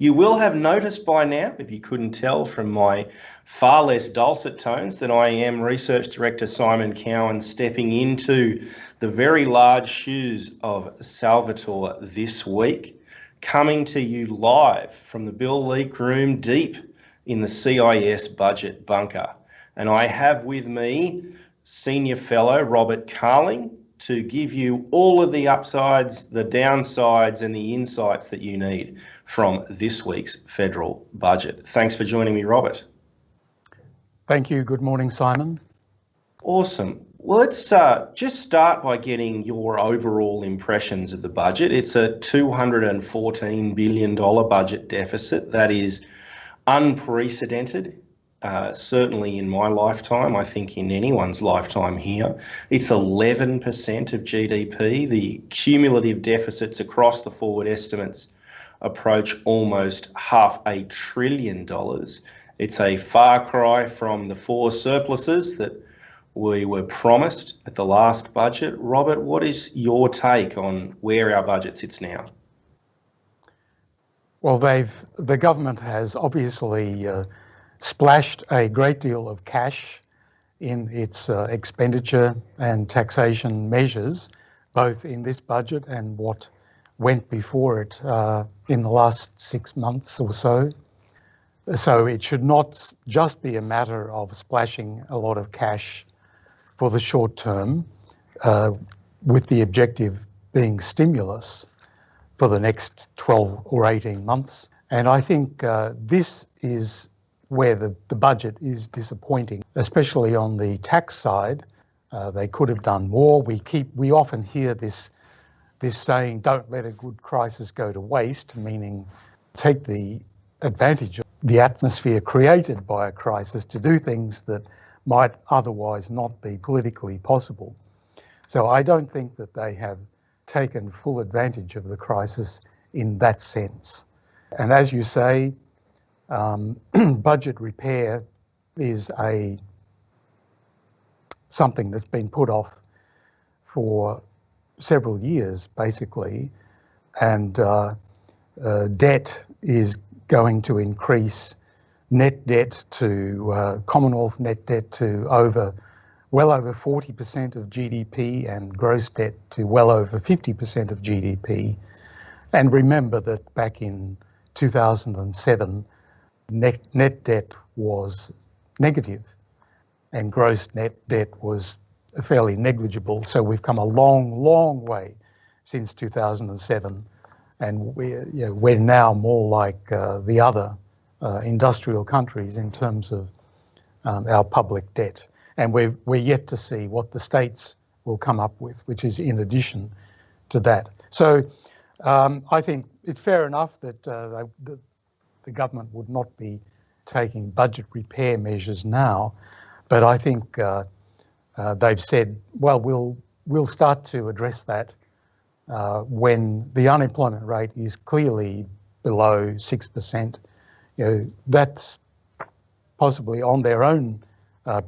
You will have noticed by now, if you couldn't tell from my far less dulcet tones, that I am Research Director Simon Cowan stepping into the very large shoes of Salvatore this week, coming to you live from the Bill Leak room deep in the CIS budget bunker. And I have with me Senior Fellow Robert Carling to give you all of the upsides, the downsides and the insights that you need from this week's federal budget. Thanks for joining me, Robert. Thank you. Good morning, Simon. Awesome. Well, let's just start by getting your overall impressions of the budget. It's a $214 billion budget deficit. That is unprecedented. Certainly in my lifetime, I think in anyone's lifetime here. It's 11% of GDP. The cumulative deficits across the forward estimates approach almost $500 billion. It's a far cry from the 4 surpluses that we were promised at the last budget. Robert, what is your take on where our budget sits now? Well, the government has obviously splashed a great deal of cash in its expenditure and taxation measures, both in this budget and what went before it in the last 6 months or so. So it should not just be a matter of splashing a lot of cash for the short term, with the objective being stimulus for the next 12 or 18 months. And I think this is where the budget is disappointing, especially on the tax side. They could have done more. We often hear this saying, don't let a good crisis go to waste, meaning take the advantage of the atmosphere created by a crisis to do things that might otherwise not be politically possible. So I don't think that they have taken full advantage of the crisis in that sense. And as you say, budget repair is something that's been put off for several years, basically, and debt is going to increase. Net debt to Commonwealth net debt to well over 40% of GDP, and gross debt to well over 50% of GDP. And remember that back in 2007, net debt was negative and gross net debt was fairly negligible. So we've come a long, long way since 2007, and we're now more like the other industrial countries in terms of our public debt. And we're yet to see what the states will come up with, which is in addition to that. So I think it's fair enough that the government would not be taking budget repair measures now, but I think they've said, well, we'll start to address that when the unemployment rate is clearly below 6%. That's possibly on their own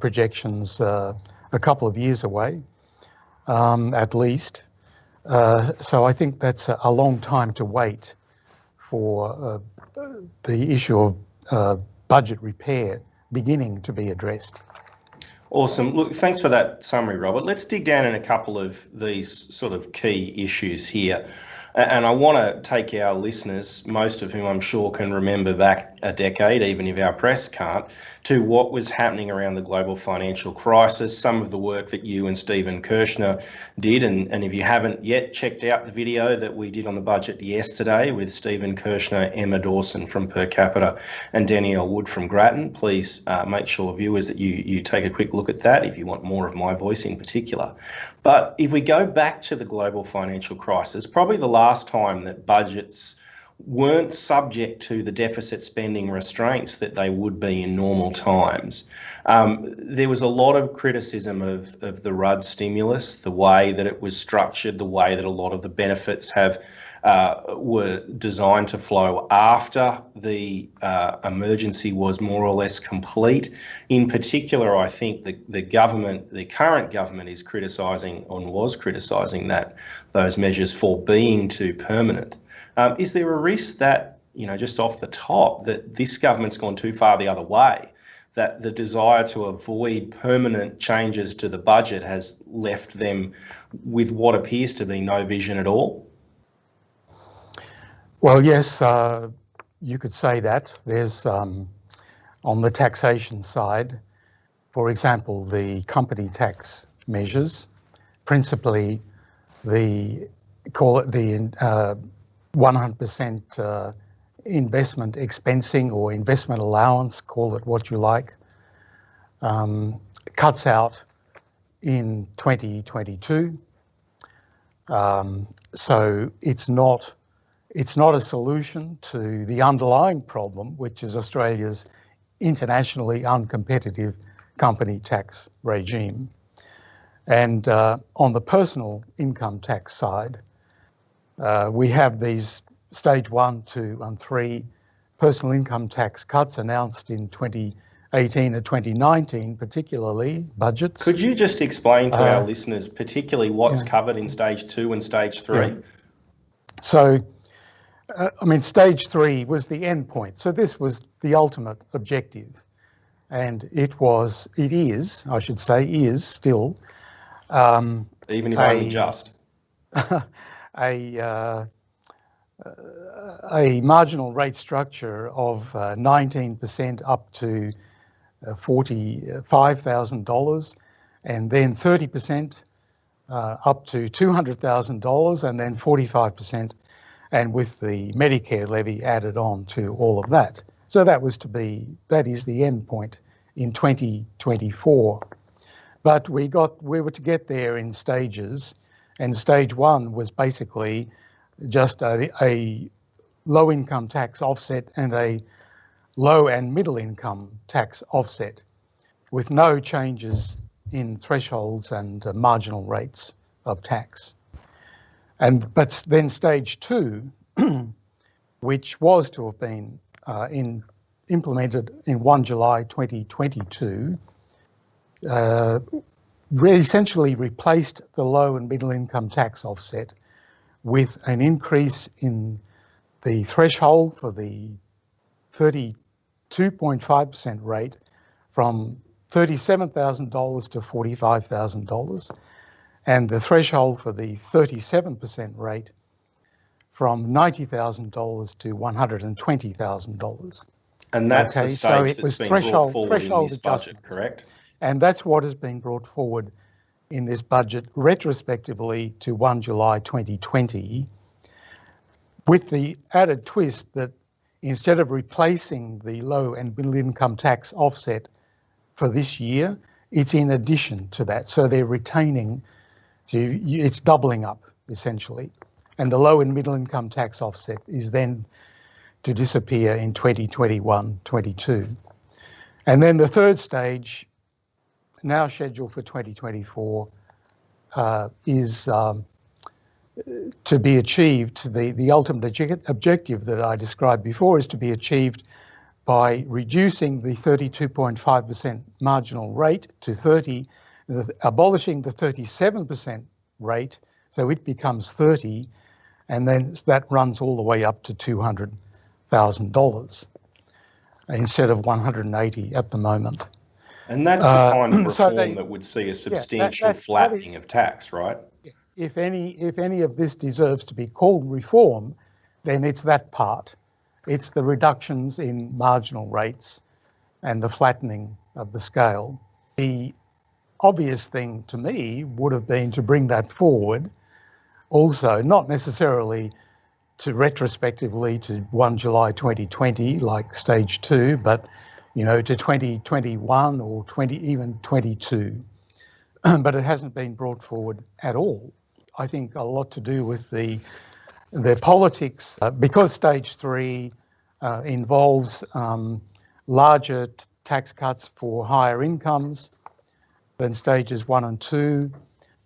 projections a couple of years away, at least. So I think that's a long time to wait for the issue of budget repair beginning to be addressed. Awesome. Look, thanks for that summary, Robert. Let's dig down in a couple of these sort of key issues here. And I want to take our listeners, most of whom I'm sure can remember back a decade, even if our press can't, to what was happening around the global financial crisis, some of the work that you and Stephen Kirshner did. And if you haven't yet checked out the video that we did on the budget yesterday with Stephen Kirshner, Emma Dawson from Per Capita and Danielle Wood from Grattan, please make sure, viewers, that you take a quick look at that if you want more of my voice in particular. But if we go back to the global financial crisis, probably the last time that budgets weren't subject to the deficit spending restraints that they would be in normal times. There was a lot of criticism of the Rudd stimulus, the way that it was structured, the way that a lot of the benefits were designed to flow after the emergency was more or less complete. In particular, I think the current government is criticising and was criticising those measures for being too permanent. Is there a risk that just off the top, that this government's gone too far the other way, that the desire to avoid permanent changes to the budget has left them with what appears to be no vision at all? Well, yes, you could say that. There's, on the taxation side, for example, the company tax measures, principally call it the 100% investment expensing or investment allowance, call it what you like, cuts out in 2022. So it's not a solution to the underlying problem, which is Australia's internationally uncompetitive company tax regime. And on the personal income tax side, we have these stage 1, 2 and 3 personal income tax cuts announced in 2018 and 2019, particularly budgets. Could you just explain to our listeners particularly what's covered in stage 2 and stage 3? Yeah. So, stage 3 was the end point. So this was the ultimate objective. And it is still even if only just a marginal rate structure of 19% up to $45,000, and then 30% up to $200,000, and then 45%, and with the Medicare levy added on to all of that. So that is the end point in 2024. But we were to get there in stages, and stage 1 was basically just a low income tax offset and a low and middle income tax offset with no changes in thresholds and marginal rates of tax. But then stage 2, which was to have been implemented in 1 July 2022, essentially replaced the low and middle income tax offset with an increase in the threshold for the 32.5% rate from $37,000 to $45,000, and the threshold for the 37% rate from $90,000 to $120,000. And that's the stage that's been brought forward in this budget, correct? And that's what has been brought forward in this budget retrospectively to 1 July 2020, with the added twist that instead of replacing the low and middle income tax offset for this year, it's in addition to that. So they're retaining, so it's doubling up essentially. And the low and middle income tax offset is then to disappear in 2021-22. And then the third stage, now scheduled for 2024, is to be achieved. The ultimate objective that I described before is to be achieved by reducing the 32.5% marginal rate to 30, abolishing the 37% rate, so it becomes 30, and then that runs all the way up to $200,000 instead of 180 at the moment. And that's the kind of reform that would see a substantial flattening of tax, right? If any of this deserves to be called reform, then it's that part. It's the reductions in marginal rates and the flattening of the scale. The obvious thing to me would have been to bring that forward also, not necessarily to retrospectively to 1 July 2020 like stage 2, but to 2021 or even 22. But it hasn't been brought forward at all. I think a lot to do with the politics, because stage 3 involves larger tax cuts for higher incomes than stages 1 and 2.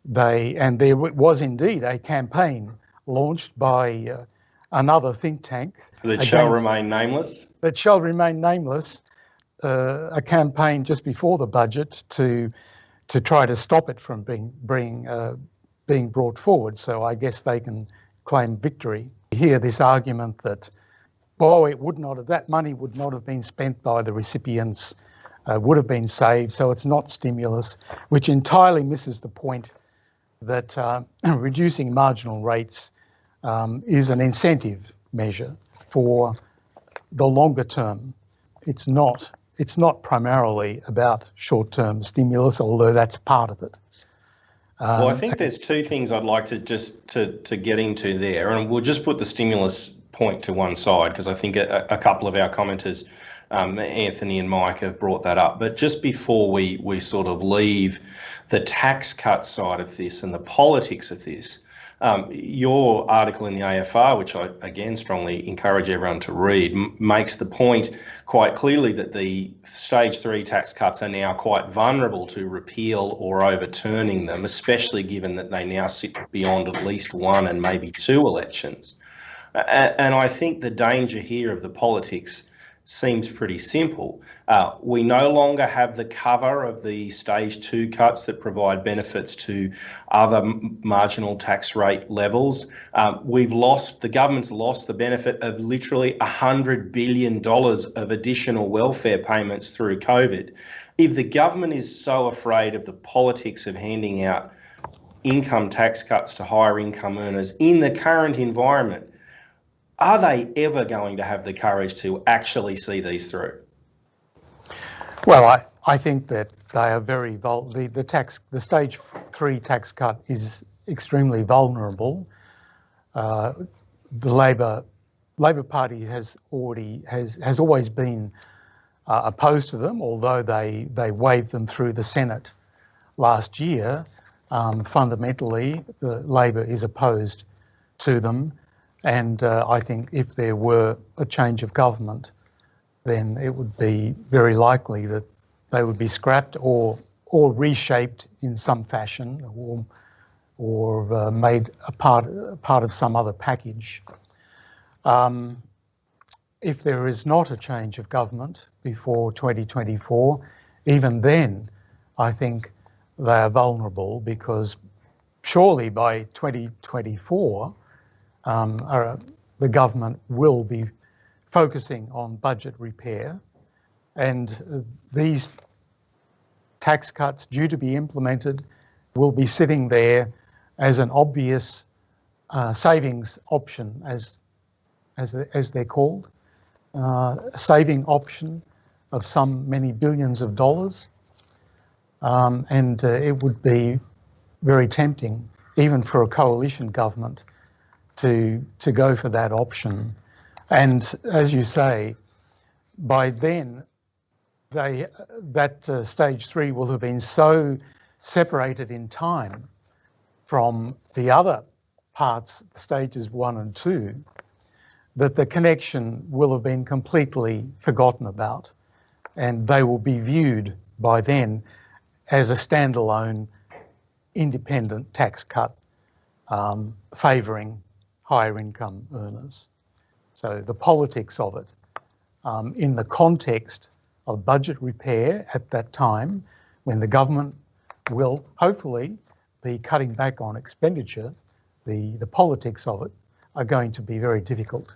There was indeed a campaign launched by another think tank. That shall remain nameless? That shall remain nameless. A campaign just before the budget to try to stop it from being brought forward. So I guess they can claim victory. You hear this argument that it would not have, that money would not have been spent by the recipients, would have been saved, so it's not stimulus, which entirely misses the point that reducing marginal rates is an incentive measure for the longer term. It's not primarily about short-term stimulus, although that's part of it. Well, I think there's two things I'd like to just to get into there, and we'll just put the stimulus point to one side because I think a couple of our commenters, Anthony and Mike, have brought that up. But just before we sort of leave the tax cut side of this and the politics of this, your article in the AFR, which I again strongly encourage everyone to read, makes the point quite clearly that the stage 3 tax cuts are now quite vulnerable to repeal or overturning them, especially given that they now sit beyond at least one and maybe two elections. And I think the danger here of the politics seems pretty simple. We no longer have the cover of the stage 2 cuts that provide benefits to other marginal tax rate levels. The government's lost the benefit of literally $100 billion of additional welfare payments through COVID. If the government is so afraid of the politics of handing out income tax cuts to higher income earners in the current environment, are they ever going to have the courage to actually see these through? Well, I think that they are very the stage 3 tax cut is extremely vulnerable. The Labor Party has always been opposed to them, although they waved them through the Senate last year. Fundamentally, the Labor is opposed to them. And I think if there were a change of government, then it would be very likely that they would be scrapped or reshaped in some fashion or made a part of some other package. If there is not a change of government before 2024, even then, I think they are vulnerable because surely by 2024, the government will be focusing on budget repair, and these tax cuts due to be implemented will be sitting there as an obvious savings option, as they're called, a saving option of some many billions of dollars, and it would be very tempting, even for a coalition government, to go for that option. And as you say, by then, that stage 3 will have been so separated in time from the other parts, stages 1 and 2, that the connection will have been completely forgotten about, and they will be viewed by then as a standalone independent tax cut favouring higher income earners. So the politics of it, in the context of budget repair at that time, when the government will hopefully be cutting back on expenditure, the politics of it are going to be very difficult.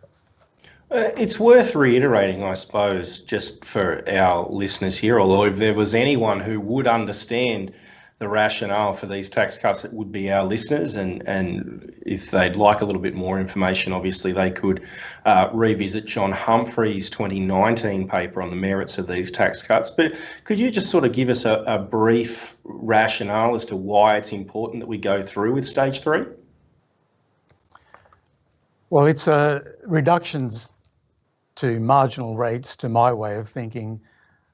It's worth reiterating, I suppose, just for our listeners here, although if there was anyone who would understand the rationale for these tax cuts, it would be our listeners, and if they'd like a little bit more information, obviously they could revisit John Humphrey's 2019 paper on the merits of these tax cuts. But could you just sort of give us a brief rationale as to why it's important that we go through with stage 3? Well, it's reductions to marginal rates, to my way of thinking,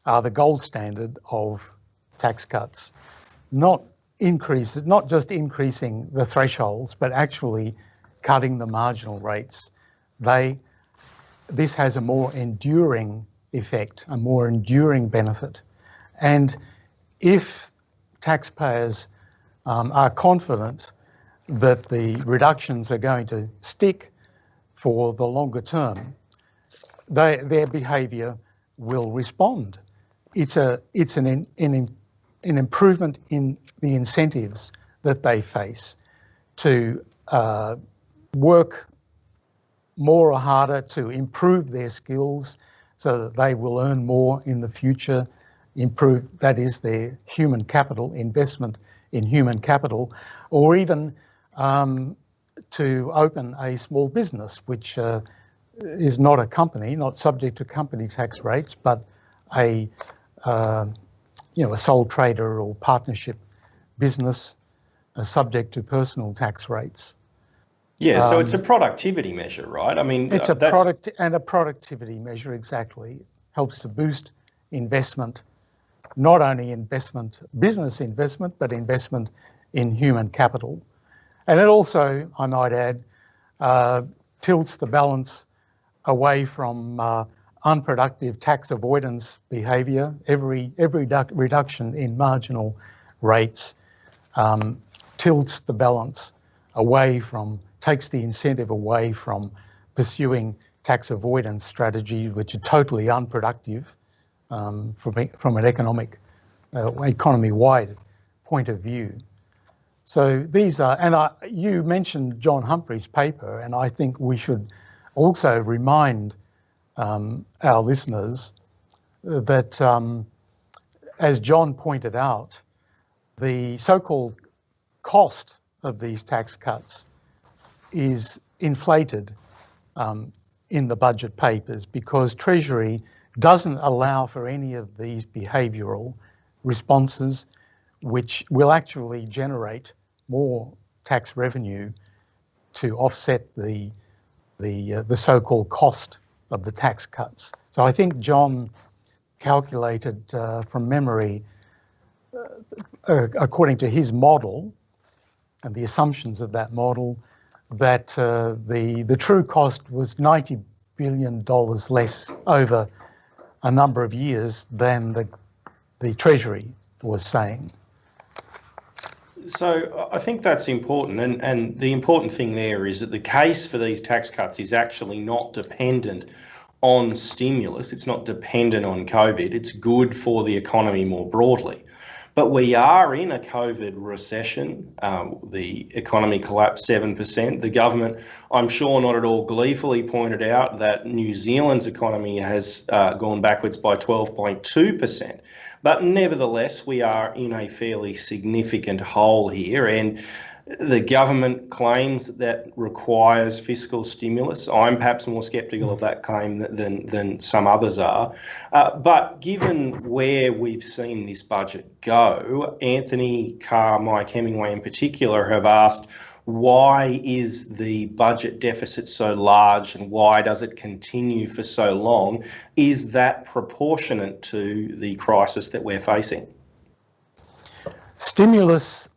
are the gold standard of tax cuts. Not just increasing the thresholds, but actually cutting the marginal rates. This has a more enduring effect, a more enduring benefit. And if taxpayers are confident that the reductions are going to stick for the longer term, their behaviour will respond. It's an improvement in the incentives that they face to work more or harder to improve their skills so that they will earn more in the future, improve, that is, their human capital, investment in human capital, or even to open a small business, which is not a company, not subject to company tax rates, but a sole trader or partnership business subject to personal tax rates. Yeah, so it's a productivity measure, right? I mean, it's a productivity measure, exactly. It helps to boost investment, not only business investment, but investment in human capital. And it also, I might add, tilts the balance away from unproductive tax avoidance behaviour. Every reduction in marginal rates tilts the balance away from, takes the incentive away from pursuing tax avoidance strategies, which are totally unproductive from an economy-wide point of view. So these are, and you mentioned John Humphrey's paper, and I think we should also remind our listeners that, as John pointed out, the so-called cost of these tax cuts is inflated in the budget papers because Treasury doesn't allow for any of these behavioural responses, which will actually generate more tax revenue to offset the so-called cost of the tax cuts. So I think John calculated from memory, according to his model and the assumptions of that model, that the true cost was $90 billion less over a number of years than the Treasury was saying. So I think that's important, and the important thing there is that the case for these tax cuts is actually not dependent on stimulus. It's not dependent on COVID. It's good for the economy more broadly. But we are in a COVID recession. The economy collapsed 7%. The government, I'm sure not at all gleefully, pointed out that New Zealand's economy has gone backwards by 12.2%. But nevertheless, we are in a fairly significant hole here, and the government claims that requires fiscal stimulus. I'm perhaps more sceptical of that claim than some others are. But given where we've seen this budget go, Anthony Carr, Mike Hemingway in particular, have asked, why is the budget deficit so large and why does it continue for so long? Is that proportionate to the crisis that we're facing? Stimulus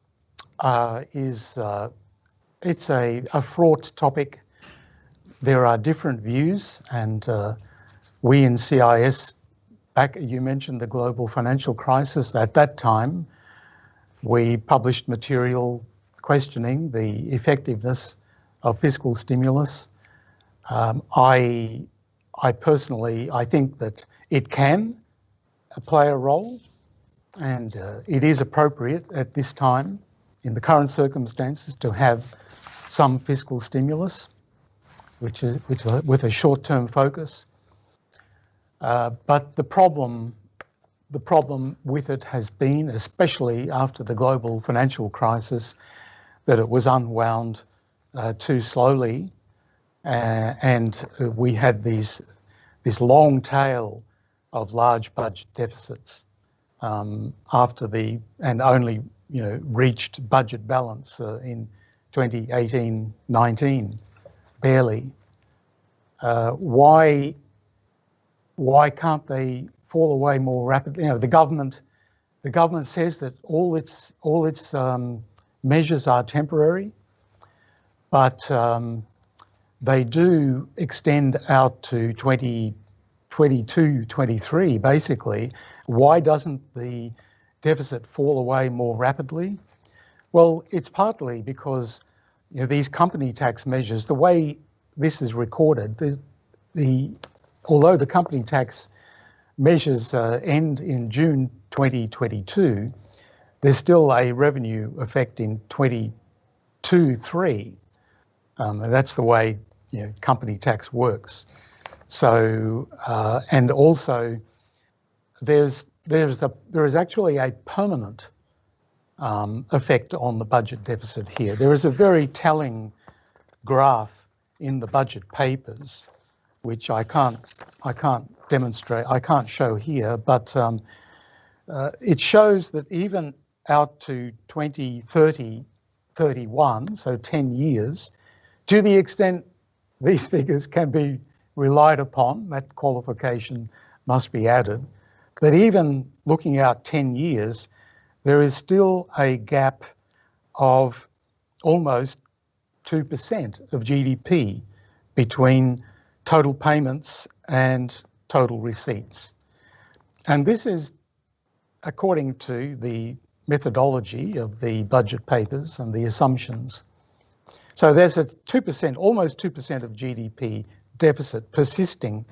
it's a fraught topic. There are different views, and we in CIS, you mentioned the global financial crisis. At that time, we published material questioning the effectiveness of fiscal stimulus. I personally think that it can play a role, and it is appropriate at this time in the current circumstances to have some fiscal stimulus, which with a short-term focus. But the problem with it has been, especially after the global financial crisis, that it was unwound too slowly, and we had this long tail of large budget deficits and only reached budget balance in 2018-19, barely. Why can't they fall away more rapidly? The government says that all its measures are temporary, but they do extend out to 2022-23, basically. Why doesn't the deficit fall away more rapidly? Well, it's partly because these company tax measures, the way this is recorded, although the company tax measures end in June 2022, there's still a revenue effect in 22-23. And that's the way company tax works. So, and also there is actually a permanent effect on the budget deficit here. There is a very telling graph in the budget papers, which I can't demonstrate, I can't show here, but it shows that even out to 2030, 31, so 10 years, to the extent these figures can be relied upon, that qualification must be added, but even looking out 10 years, there is still a gap of almost 2% of GDP between total payments and total receipts. And this is according to the methodology of the budget papers and the assumptions. So there's a 2%, almost 2% of GDP deficit persisting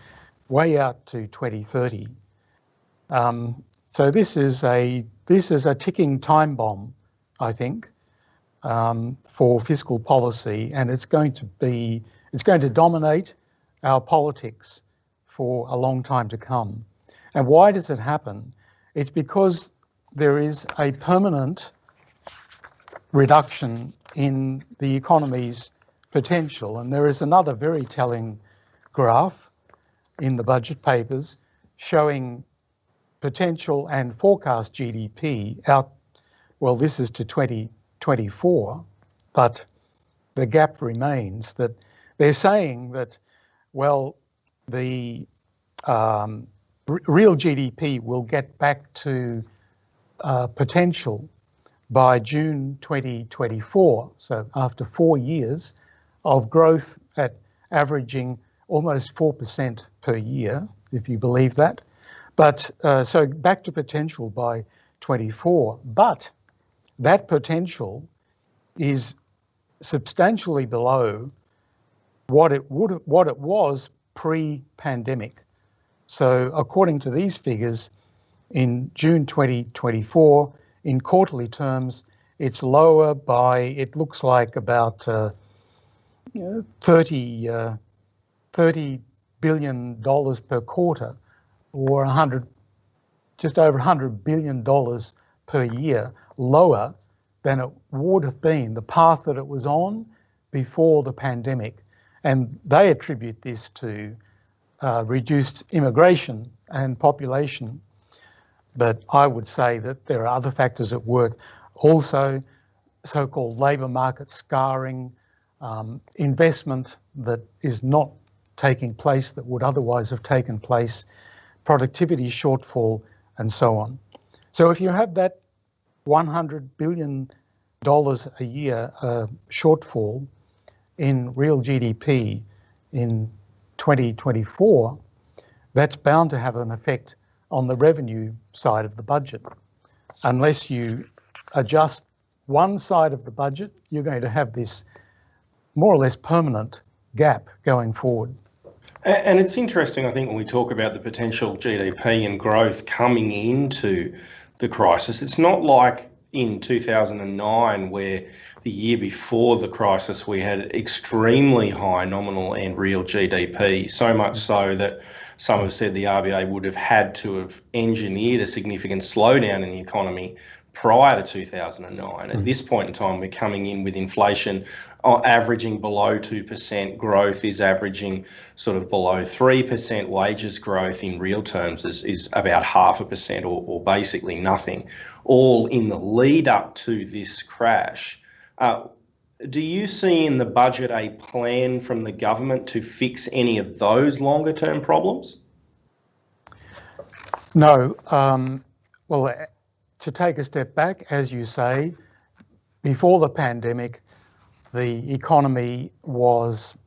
way out to 2030. So this is a ticking time bomb, I think, for fiscal policy, and it's going to dominate our politics for a long time to come. And why does it happen? It's because there is a permanent reduction in the economy's potential. And there is another very telling graph in the budget papers showing potential and forecast GDP out, well, this is to 2024, but the gap remains. That they're saying that, well, the real GDP will get back to potential by June 2024, so after 4 years of growth at averaging almost 4% per year, if you believe that. But so back to potential by 24, but that potential is substantially below what it was pre-pandemic. So according to these figures, in June 2024, in quarterly terms, it's lower by, it looks like about $30 billion per quarter, or just over $100 billion per year lower than it would have been, the path that it was on before the pandemic. And they attribute this to reduced immigration and population. But I would say that there are other factors at work. Also, so-called labour market scarring, investment that is not taking place that would otherwise have taken place, productivity shortfall, and so on. So if you have that $100 billion a year shortfall in real GDP in 2024, that's bound to have an effect on the revenue side of the budget. Unless you adjust one side of the budget, you're going to have this more or less permanent gap going forward. And it's interesting, I think, when we talk about the potential GDP and growth coming into the crisis, it's not like in 2009, where the year before the crisis, we had extremely high nominal and real GDP, so much so that some have said the RBA would have had to have engineered a significant slowdown in the economy prior to 2009. At this point in time, we're coming in with inflation averaging below 2%, growth is averaging sort of below 3%, wages growth in real terms is about 0.5% or basically nothing, all in the lead up to this crash. Do you see in the budget a plan from the government to fix any of those longer term problems? No. Well, to take a step back, as you say, before the pandemic, the economy was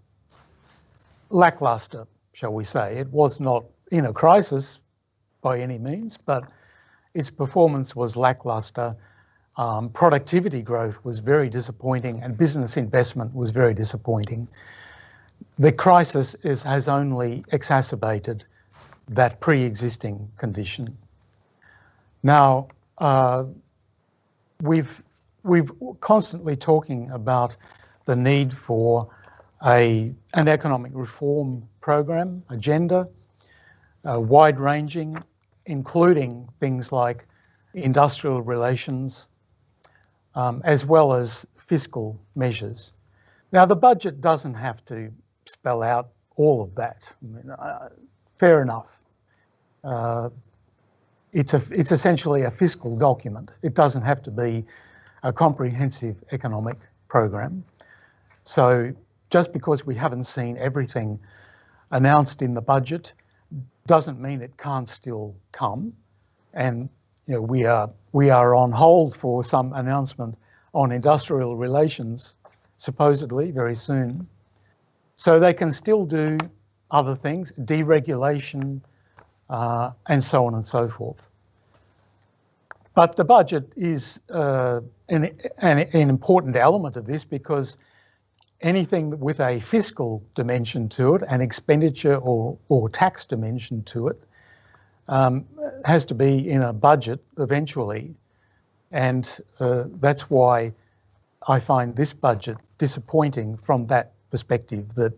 lackluster, shall we say. It was not in a crisis by any means, but its performance was lackluster. Productivity growth was very disappointing and business investment was very disappointing. The crisis has only exacerbated that pre-existing condition. Now, we've constantly talking about the need for an economic reform program, agenda, wide-ranging, including things like industrial relations, as well as fiscal measures. Now, the budget doesn't have to spell out all of that. I mean, fair enough. It's essentially a fiscal document. It doesn't have to be a comprehensive economic program. So just because we haven't seen everything announced in the budget doesn't mean it can't still come. And you know, we are on hold for some announcement on industrial relations, supposedly very soon. So they can still do other things, deregulation, and so on and so forth. But the budget is an important element of this, because anything with a fiscal dimension to it, an expenditure or tax dimension to it, has to be in a budget eventually. And that's why I find this budget disappointing from that perspective, that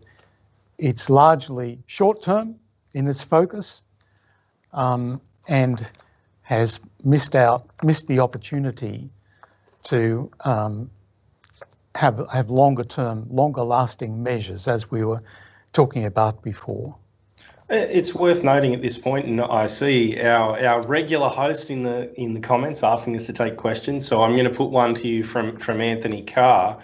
it's largely short-term in its focus, and has missed the opportunity to have longer-term, longer-lasting measures, as we were talking about before. It's worth noting at this point, and I see our regular host in the comments asking us to take questions, so I'm going to put one to you from Anthony Carr.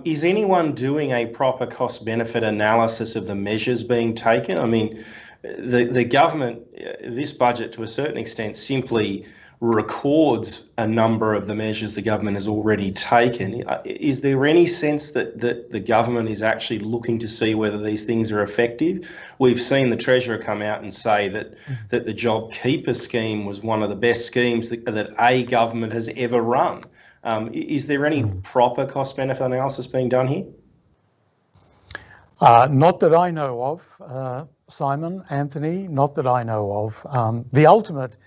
Is anyone doing a proper cost-benefit analysis of the measures being taken? I mean, the government, this budget to a certain extent, simply records a number of the measures the government has already taken. Is there any sense that the government is actually looking to see whether these things are effective? We've seen the Treasurer come out and say that the JobKeeper scheme was one of the best schemes that a government has ever run. Is there any proper cost-benefit analysis being done here? Not that I know of, Simon, Anthony, not that I know of. The ultimate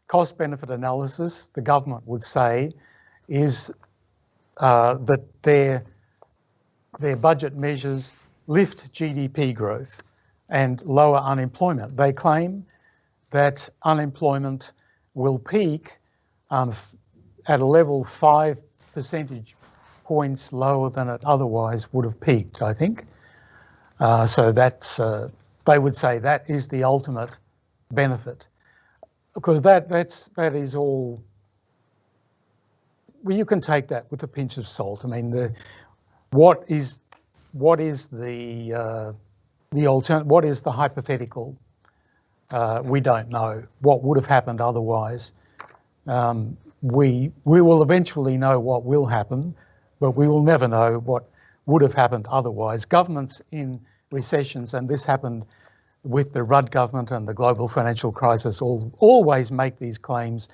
cost-benefit analysis, the government would say, is that their budget measures lift GDP growth and lower unemployment. They claim that unemployment will peak at a level 5 percentage points lower than it otherwise would have peaked, I think. So that's, they would say that is the ultimate benefit. Because that is all, well, you can take that with a pinch of salt. I mean, what is the alternate? What is the hypothetical? We don't know what would have happened otherwise. We will eventually know what will happen, but we will never know what would have happened otherwise. Governments in recessions, and this happened with the Rudd government and the global financial crisis, always make these claims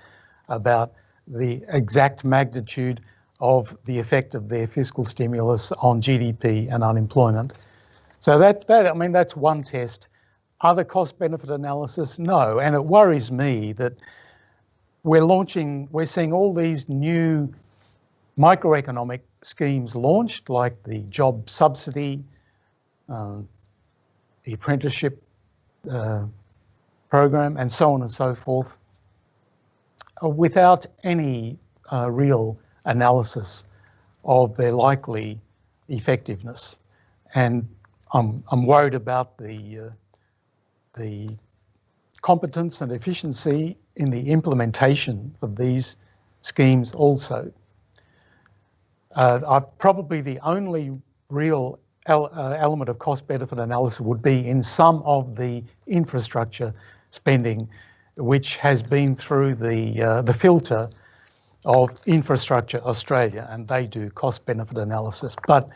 about the exact magnitude of the effect of their fiscal stimulus on GDP and unemployment. So I mean, that's one test. Other cost-benefit analysis, no. And it worries me that we're seeing all these new microeconomic schemes launched, like the job subsidy, the apprenticeship program, and so on and so forth, without any real analysis of their likely effectiveness. And I'm worried about the competence and efficiency in the implementation of these schemes also. Probably the only real element of cost-benefit analysis would be in some of the infrastructure spending, which has been through the filter of Infrastructure Australia, and they do cost-benefit analysis. But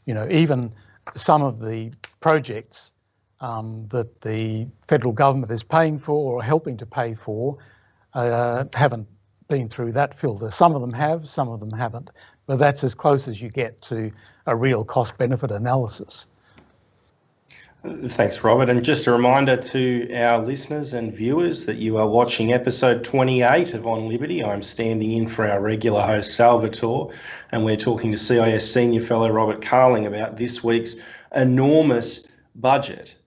you know, even some of the projects that the federal government is paying for or helping to pay for haven't been through that filter. Some of them have, some of them haven't. But that's as close as you get to a real cost-benefit analysis. Thanks, Robert. And just a reminder to our listeners and viewers that you are watching episode 28 of On Liberty. I'm standing in for our regular host, Salvatore, and we're talking to CIS Senior Fellow Robert Carling about this week's enormous budget.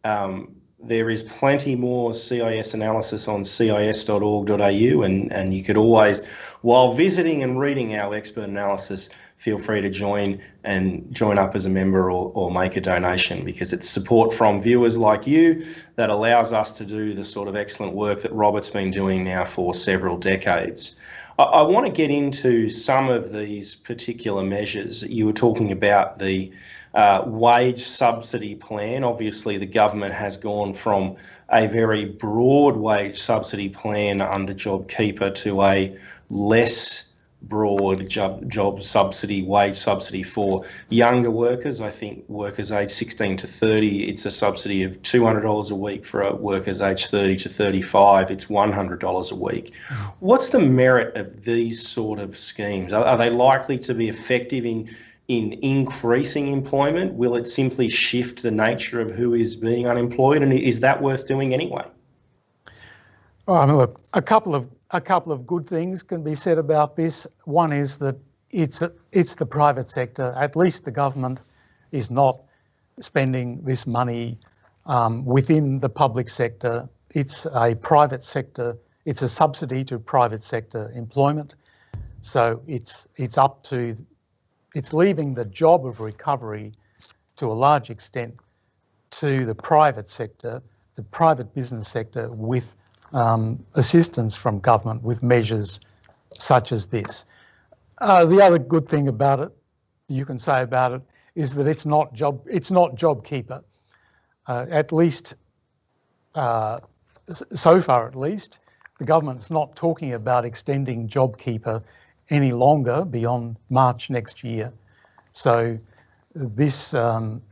There is plenty more CIS analysis on cis.org.au, and you could always, while visiting and reading our expert analysis, feel free to join up as a member or make a donation, because it's support from viewers like you that allows us to do the sort of excellent work that Robert's been doing now for several decades. I want to get into some of these particular measures. You were talking about the wage subsidy plan. Obviously, the government has gone from a very broad wage subsidy plan under JobKeeper to a less broad job subsidy, wage subsidy for younger workers. I think workers aged 16 to 30, it's a subsidy of $200 a week. For workers aged 30 to 35, it's $100 a week. What's the merit of these sort of schemes? Are they likely to be effective in increasing employment? Will it simply shift the nature of who is being unemployed? And is that worth doing anyway? Well, I mean, look, a couple of good things can be said about this. One is that it's the private sector. At least the government is not spending this money within the public sector. It's a private sector. It's a subsidy to private sector employment. So it's leaving the job of recovery to a large extent to the private sector, the private business sector, with assistance from government with measures such as this. The other good thing about it, you can say about it, is that it's not JobKeeper. At least so far, at least, the government's not talking about extending JobKeeper any longer beyond March next year. So this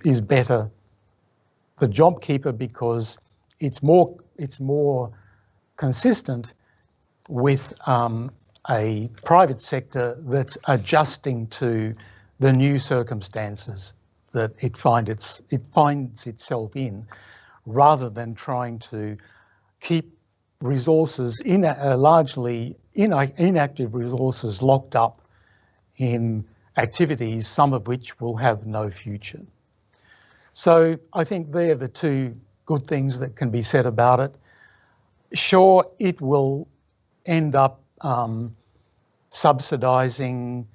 is better for JobKeeper because it's more consistent with a private sector that's adjusting to the new circumstances that it finds itself in, rather than trying to keep resources largely inactive resources locked up in activities, some of which will have no future. So I think they're the two good things that can be said about it. Sure, it will end up subsidising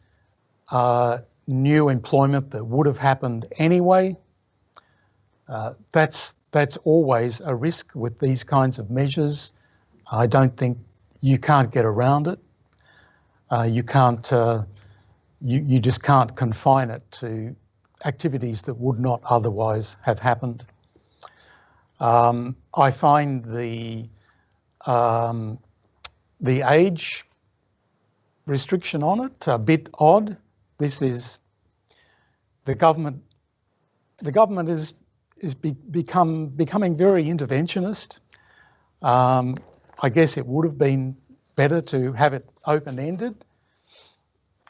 new employment that would have happened anyway. That's always a risk with these kinds of measures. I don't think you can't get around it. You just can't confine it to activities that would not otherwise have happened. I find the age restriction on it a bit odd. This is the government is becoming very interventionist. I guess it would have been better to have it open-ended,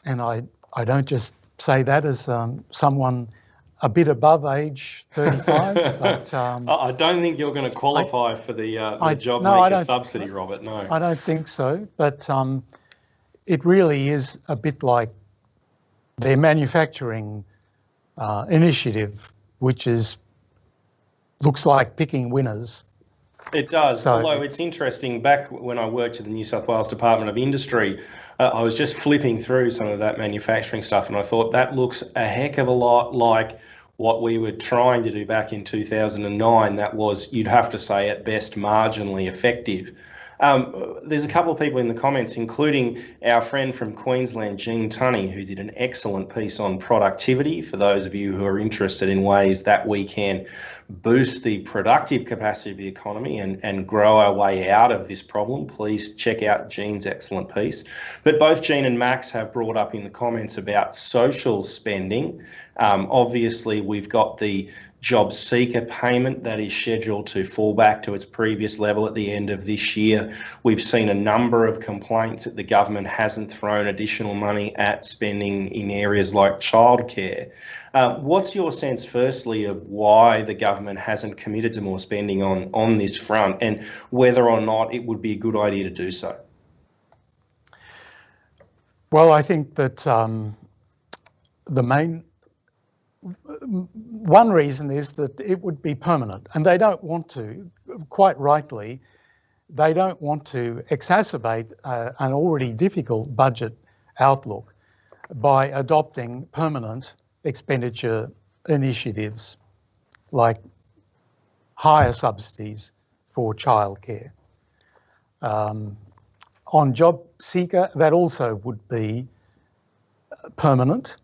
and I don't just say that as someone a bit above age 35, but I don't think you're going to qualify for the JobMaker subsidy, Robert. No, I don't think so. But it really is a bit like their manufacturing initiative, which looks like picking winners. It does, although it's interesting, back when I worked at the New South Wales Department of Industry, I was just flipping through some of that manufacturing stuff, and I thought that looks a heck of a lot like what we were trying to do back in 2009. That was, you'd have to say, at best, marginally effective. There's a couple of people in the comments, including our friend from Queensland, Jean Tunney, who did an excellent piece on productivity. For those of you who are interested in ways that we can boost the productive capacity of the economy and grow our way out of this problem, please check out Jean's excellent piece. But both Jean and Max have brought up in the comments about social spending. Obviously, we've got the job seeker payment that is scheduled to fall back to its previous level at the end of this year. We've seen a number of complaints that the government hasn't thrown additional money at spending in areas like childcare. What's your sense, firstly, of why the government hasn't committed to more spending on this front, and whether or not it would be a good idea to do so? Well, I think that one reason is that it would be permanent, and they don't want to, quite rightly, they don't want to exacerbate an already difficult budget outlook by adopting permanent expenditure initiatives like higher subsidies for childcare. On job seeker, that also would be permanent,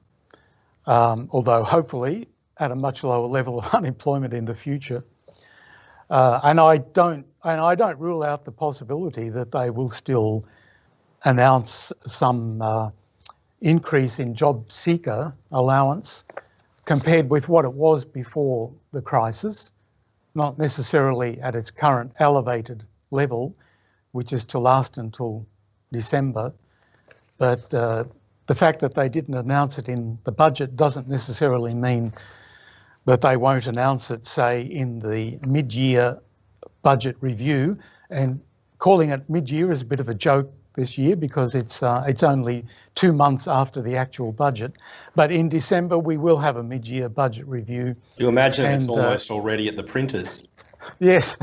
although hopefully at a much lower level of unemployment in the future. And I don't rule out the possibility that they will still announce some increase in job seeker allowance compared with what it was before the crisis, not necessarily at its current elevated level, which is to last until December. But the fact that they didn't announce it in the budget doesn't necessarily mean that they won't announce it, say, in the mid-year budget review. And calling it mid-year is a bit of a joke this year because it's only 2 months after the actual budget. But in December, we will have a mid-year budget review. You imagine it's almost already at the printers. Yes.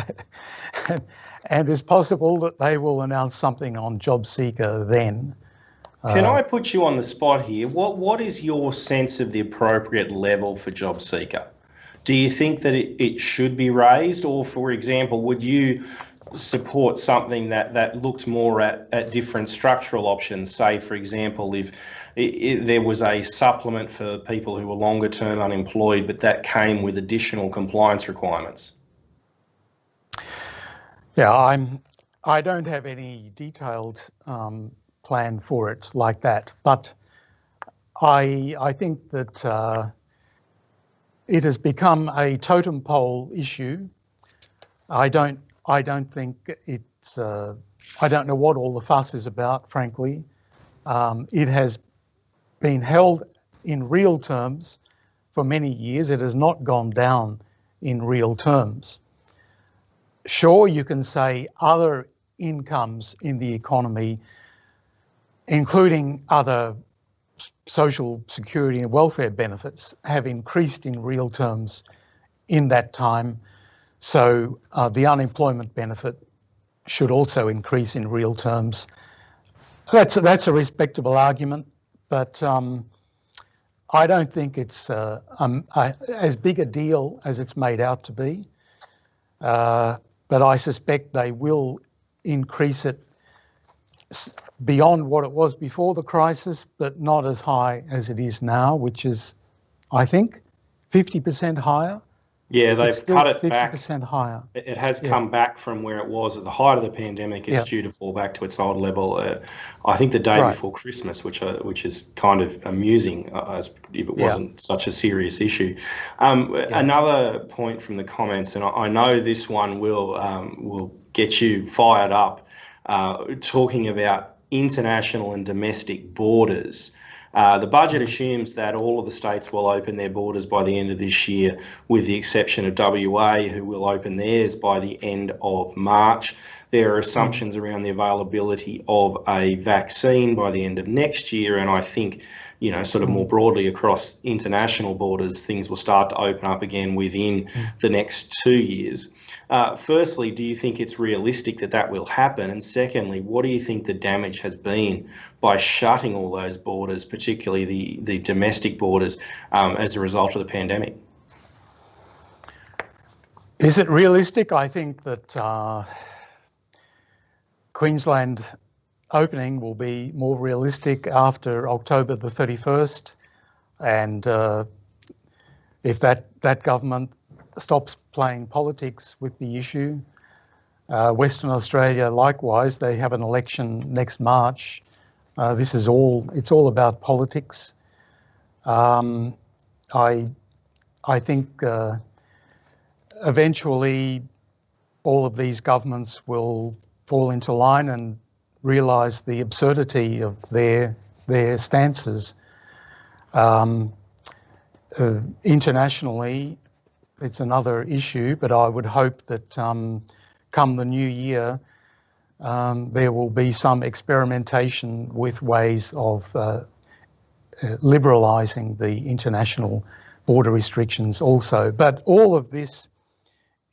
And it's possible that they will announce something on job seeker then. Can I put you on the spot here? What is your sense of the appropriate level for job seeker? Do you think that it should be raised, or, for example, would you support something that looked more at different structural options? Say, for example, if there was a supplement for people who were longer term unemployed, but that came with additional compliance requirements. Yeah, I don't have any detailed plan for it like that, but I think that it has become a totem pole issue. I don't think it's. I don't know what all the fuss is about, frankly. It has been held in real terms for many years. It has not gone down in real terms. Sure, you can say other incomes in the economy, including other social security and welfare benefits, have increased in real terms in that time. So the unemployment benefit should also increase in real terms. That's a respectable argument, but I don't think it's as big a deal as it's made out to be. But I suspect they will increase it beyond what it was before the crisis, but not as high as it is now, which is, I think, 50% higher. Yeah, they've cut it back. 50% higher. It has come back from where it was at the height of the pandemic. It's due to fall back to its old level. I think the day before Christmas, which is kind of amusing, as if it wasn't such a serious issue. Another point from the comments, and I know this one will get you fired up, talking about international and domestic borders. The budget assumes that all of the states will open their borders by the end of this year, with the exception of WA, who will open theirs by the end of March. There are assumptions around the availability of a vaccine by the end of next year, and I think, sort of more broadly across international borders, things will start to open up again within the next 2 years. Firstly, do you think it's realistic that will happen? And secondly, what do you think the damage has been by shutting all those borders, particularly the domestic borders, as a result of the pandemic? Is it realistic? I think that Queensland opening will be more realistic after October the 31st. And if that government stops playing politics with the issue, Western Australia, likewise, they have an election next March. It's all about politics. I think eventually all of these governments will fall into line and realise the absurdity of their stances. Internationally, it's another issue, but I would hope that come the new year, there will be some experimentation with ways of liberalising the international border restrictions also. But all of this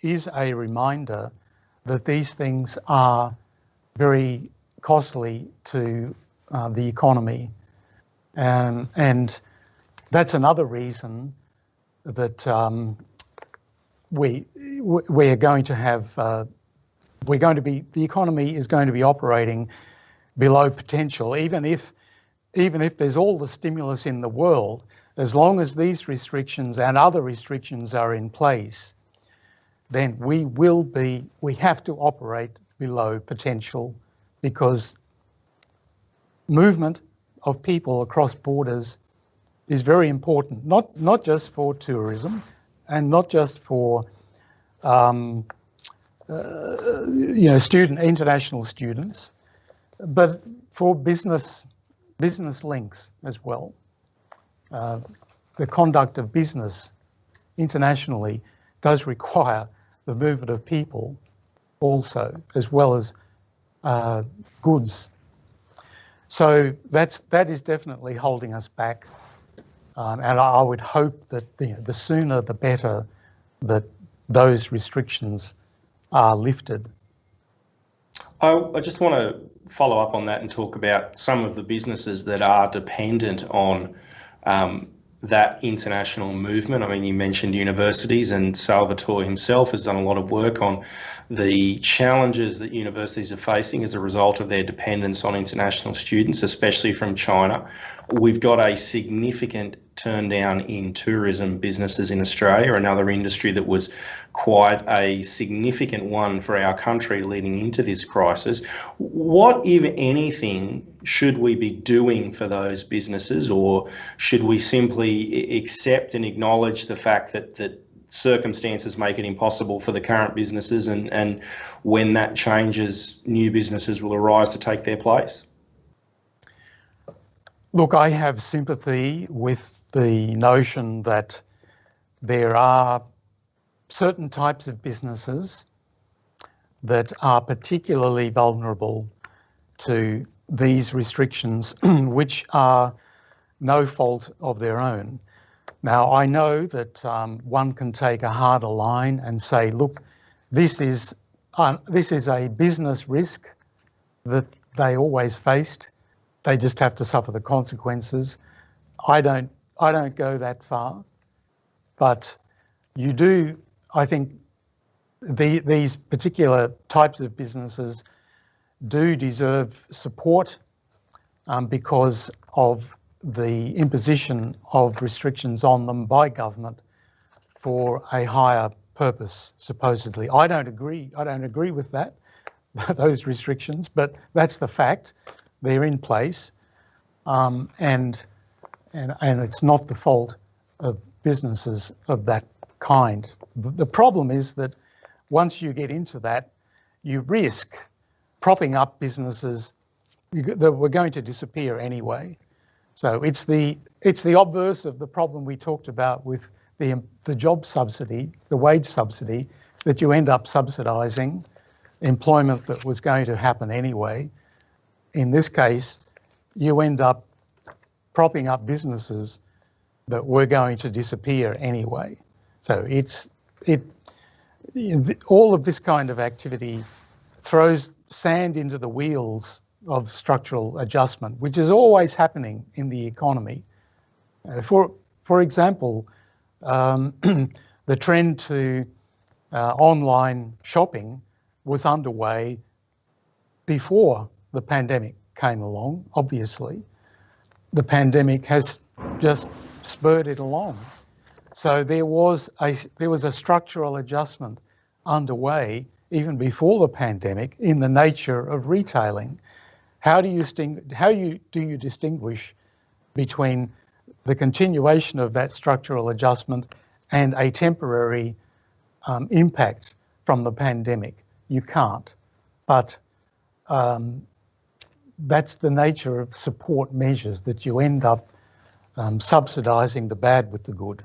is a reminder that these things are very costly to the economy. And that's another reason that we're going to have, the economy is going to be operating below potential, even if there's all the stimulus in the world. As long as these restrictions and other restrictions are in place, then we have to operate below potential, because movement of people across borders is very important, not just for tourism and not just for international students, but for business links as well. The conduct of business internationally does require the movement of people also, as well as goods. So that is definitely holding us back, and I would hope that the sooner the better that those restrictions are lifted. I just want to follow up on that and talk about some of the businesses that are dependent on that international movement. I mean, you mentioned universities, and Salvatore himself has done a lot of work on the challenges that universities are facing as a result of their dependence on international students, especially from China. We've got a significant turn down in tourism businesses in Australia, another industry that was quite a significant one for our country leading into this crisis. What, if anything, should we be doing for those businesses, or should we simply accept and acknowledge the fact that circumstances make it impossible for the current businesses, and when that changes, new businesses will arise to take their place? Look, I have sympathy with the notion that there are certain types of businesses that are particularly vulnerable to these restrictions, which are no fault of their own. Now, I know that one can take a harder line and say, look, this is a business risk that they always faced. They just have to suffer the consequences. I don't go that far, but you do. I think these particular types of businesses do deserve support because of the imposition of restrictions on them by government for a higher purpose, supposedly. I don't agree with that, those restrictions, but that's the fact. They're in place, and it's not the fault of businesses of that kind. The problem is that once you get into that, you risk propping up businesses that were going to disappear anyway. So it's the obverse of the problem we talked about with the job subsidy, the wage subsidy, that you end up subsidising employment that was going to happen anyway. In this case, you end up propping up businesses that were going to disappear anyway. So all of this kind of activity throws sand into the wheels of structural adjustment, which is always happening in the economy. For example, the trend to online shopping was underway before the pandemic came along, obviously. The pandemic has just spurred it along. So there was a structural adjustment underway even before the pandemic in the nature of retailing. How do you distinguish between the continuation of that structural adjustment and a temporary impact from the pandemic. You can't. But that's the nature of support measures, that you end up subsidising the bad with the good.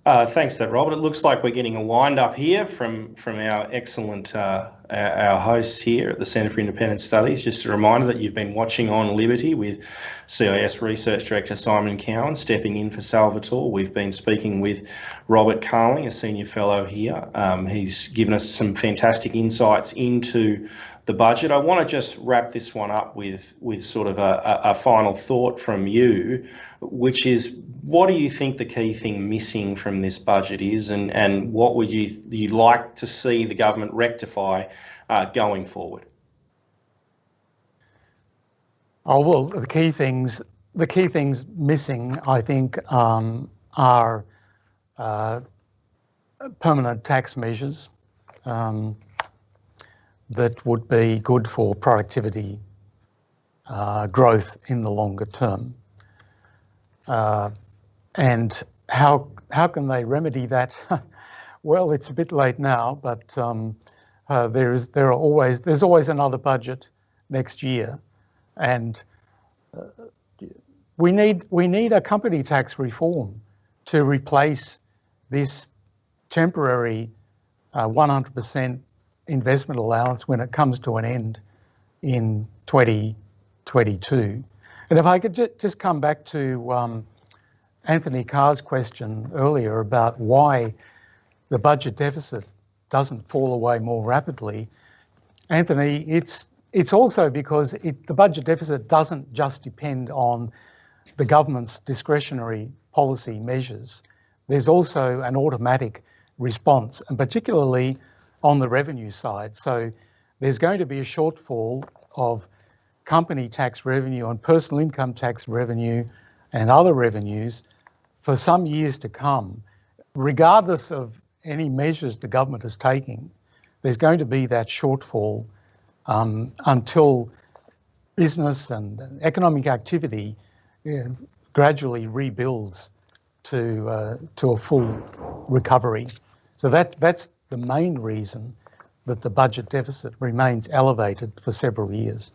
Thanks for that, Robert. It looks like we're getting a wind up here from our excellent our hosts here at the Centre for Independent Studies. Just a reminder that you've been watching On Liberty with CIS Research Director Simon Cowan stepping in for Salvatore. We've been speaking with Robert Carling, a senior fellow here. He's given us some fantastic insights into the budget. I want to just wrap this one up with sort of a final thought from you, which is, what do you think the key thing missing from this budget is, and what would you like to see the government rectify going forward? Oh, well, the key things missing, I think, are permanent tax measures that would be good for productivity growth in the longer term. And how can they remedy that? Well, it's a bit late now, but there's always another budget next year, and we need a company tax reform to replace this temporary 100% investment allowance when it comes to an end in 2022. And if I could just come back to Anthony Carr's question earlier about why the budget deficit doesn't fall away more rapidly, Anthony, it's also because the budget deficit doesn't just depend on the government's discretionary policy measures. There's also an automatic response, and particularly on the revenue side. So there's going to be a shortfall of company tax revenue and personal income tax revenue and other revenues for some years to come. Regardless of any measures the government is taking, there's going to be that shortfall until business and economic activity gradually rebuilds to a full recovery. So that's the main reason that the budget deficit remains elevated for several years.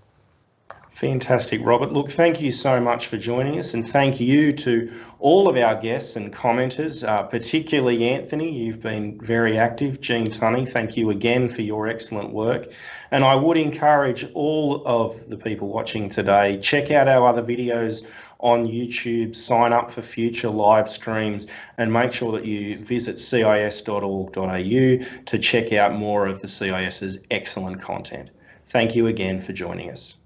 Fantastic, Robert. Look, thank you so much for joining us, and thank you to all of our guests and commenters, particularly Anthony. You've been very active. Jean Tunney, thank you again for your excellent work. And I would encourage all of the people watching today, check out our other videos on YouTube, sign up for future live streams, and make sure that you visit cis.org.au to check out more of the CIS's excellent content. Thank you again for joining us.